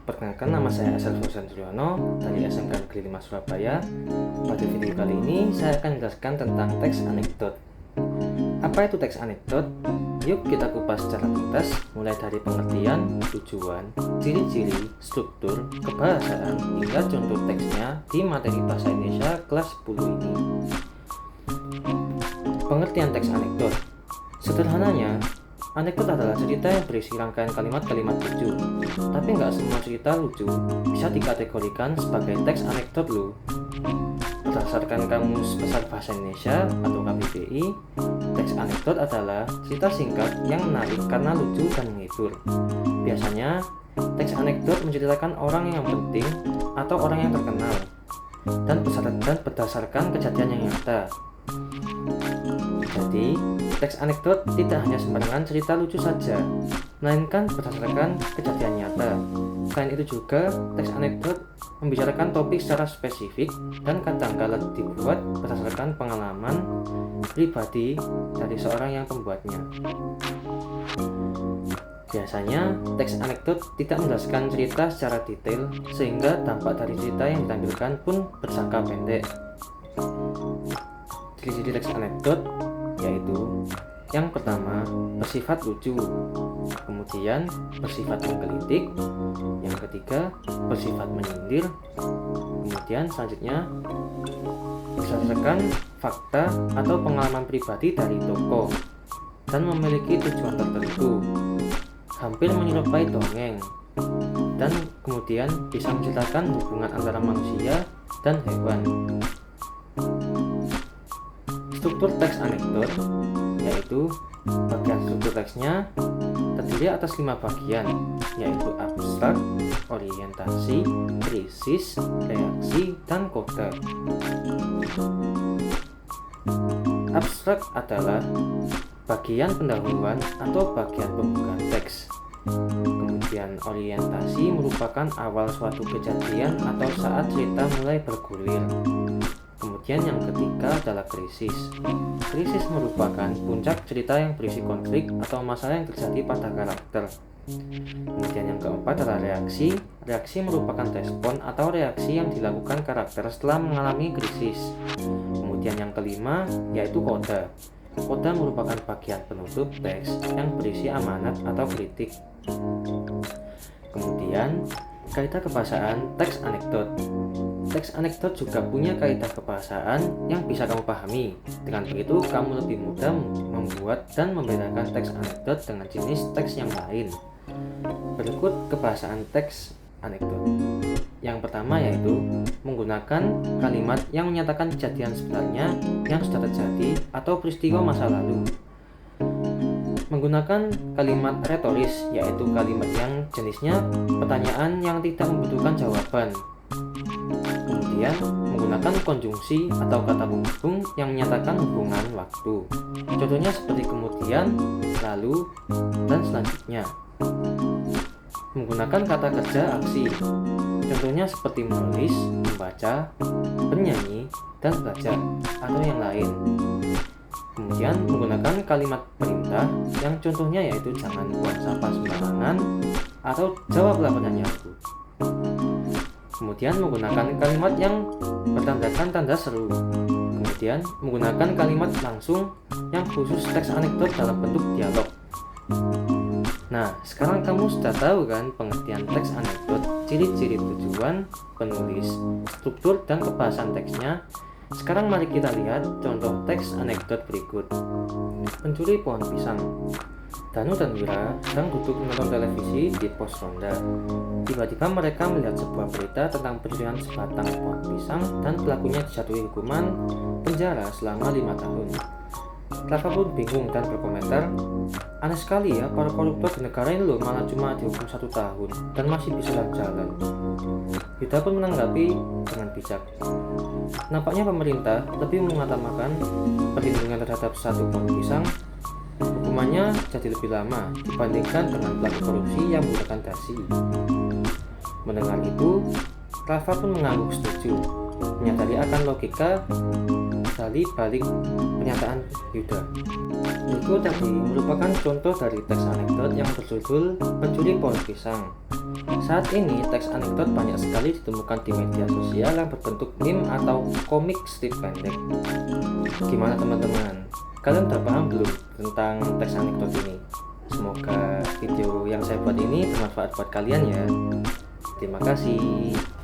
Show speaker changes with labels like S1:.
S1: Perkenalkan, nama saya Asal Suryono dari SMK Negeri 5 Surabaya. Pada video kali ini saya akan menjelaskan tentang teks anekdot. Apa itu teks anekdot? Yuk kita kupas secara tuntas, mulai dari pengertian, tujuan, ciri-ciri, struktur, kebahasaan, hingga contoh teksnya di materi bahasa Indonesia kelas 10 ini. Pengertian teks anekdot. Sederhananya, anekdot adalah cerita yang berisi rangkaian kalimat-kalimat lucu. Tapi nggak semua cerita lucu bisa dikategorikan sebagai teks anekdot loh. Berdasarkan Kamus Besar Bahasa Indonesia atau KBBI, teks anekdot adalah cerita singkat yang menarik karena lucu dan menghibur. Biasanya, teks anekdot menceritakan orang yang penting atau orang yang terkenal dan berdasarkan kejadian yang nyata. Jadi, teks anekdot tidak hanya sembarangan cerita lucu saja, melainkan berdasarkan kejadian nyata. Selain itu juga, teks anekdot membicarakan topik secara spesifik dan kadangkala dibuat berdasarkan pengalaman pribadi dari seorang yang pembuatnya. Biasanya, teks anekdot tidak menjelaskan cerita secara detail sehingga dampak dari cerita yang ditampilkan pun bersangka pendek. Ciri-ciri teks anekdot yaitu yang pertama, bersifat lucu, kemudian bersifat menggelitik, yang ketiga bersifat menyindir, kemudian selanjutnya berdasarkan fakta atau pengalaman pribadi dari tokoh dan memiliki tujuan tertentu, hampir menyerupai dongeng, dan kemudian bisa menceritakan hubungan antara manusia dan hewan. Struktur teks anekdot yaitu bagian struktur teksnya terdiri atas 5 bagian, yaitu abstrak, orientasi, krisis, reaksi, dan kode. Abstrak adalah bagian pendahuluan atau bagian pembukaan teks. Kemudian orientasi merupakan awal suatu kejadian atau saat cerita mulai bergulir. Kemudian yang ketiga adalah krisis. Krisis merupakan puncak cerita yang berisi konflik atau masalah yang terjadi pada karakter. Kemudian yang keempat adalah reaksi. Reaksi merupakan respon atau reaksi yang dilakukan karakter setelah mengalami krisis. Kemudian yang kelima yaitu kode. Kode merupakan bagian penutup teks yang berisi amanat atau kritik. Kemudian kaidah kebahasaan teks anekdot. Teks anekdot juga punya kaidah kebahasaan yang bisa kamu pahami. Dengan begitu, kamu lebih mudah membuat dan membedakan teks anekdot dengan jenis teks yang lain. Berikut kebahasaan teks anekdot. Yang pertama yaitu menggunakan kalimat yang menyatakan kejadian sebenarnya yang sudah terjadi atau peristiwa masa lalu. Menggunakan kalimat retoris, yaitu kalimat yang jenisnya pertanyaan yang tidak membutuhkan jawaban. Kemudian menggunakan konjungsi atau kata penghubung yang menyatakan hubungan waktu. Contohnya seperti kemudian, lalu, dan selanjutnya. Menggunakan kata kerja aksi. Contohnya seperti menulis, membaca, bernyanyi, dan belajar, atau yang lain. Kemudian menggunakan kalimat perintah yang contohnya yaitu jangan buang sampah sembarangan atau jawablah pertanyaanku. Kemudian menggunakan kalimat yang bertandakan tanda seru. Kemudian menggunakan kalimat langsung yang khusus teks anekdot dalam bentuk dialog. Nah, sekarang kamu sudah tahu kan pengertian teks anekdot, ciri-ciri tujuan, penulis, struktur, dan kebahasan teksnya. Sekarang mari kita lihat contoh teks anekdot berikut. Pencuri pohon pisang. Danu dan Wira sedang duduk menonton televisi di pos ronda. Tiba-tiba mereka melihat sebuah berita tentang pencurian sebatang pohon pisang dan pelakunya dijatuhi hukuman penjara selama 5 tahun. Rafa pun bingung dan berkomentar, aneh sekali ya, para koruptor di negara ini loh malah cuma dihukum 1 tahun dan masih bisa jalan-jalan. Yuda pun menanggapi dengan bijak. Nampaknya pemerintah lebih mengutamakan perlindungan terhadap satu pohon pisang. Hukumannya jadi lebih lama dibandingkan dengan pelaku korupsi yang menggunakan dasi. Mendengar itu, Rafa pun mengangguk setuju. menyadari akan logika dari balik pernyataan Yuda. Itu tadi merupakan contoh dari teks anekdot yang berjudul Pencuri Pohon Pisang. Saat ini teks anekdot banyak sekali ditemukan di media sosial yang berbentuk meme atau komik strip pendek. Gimana teman-teman? Kalian udah paham belum tentang teks anekdot ini? Semoga video yang saya buat ini bermanfaat buat kalian ya. Terima kasih.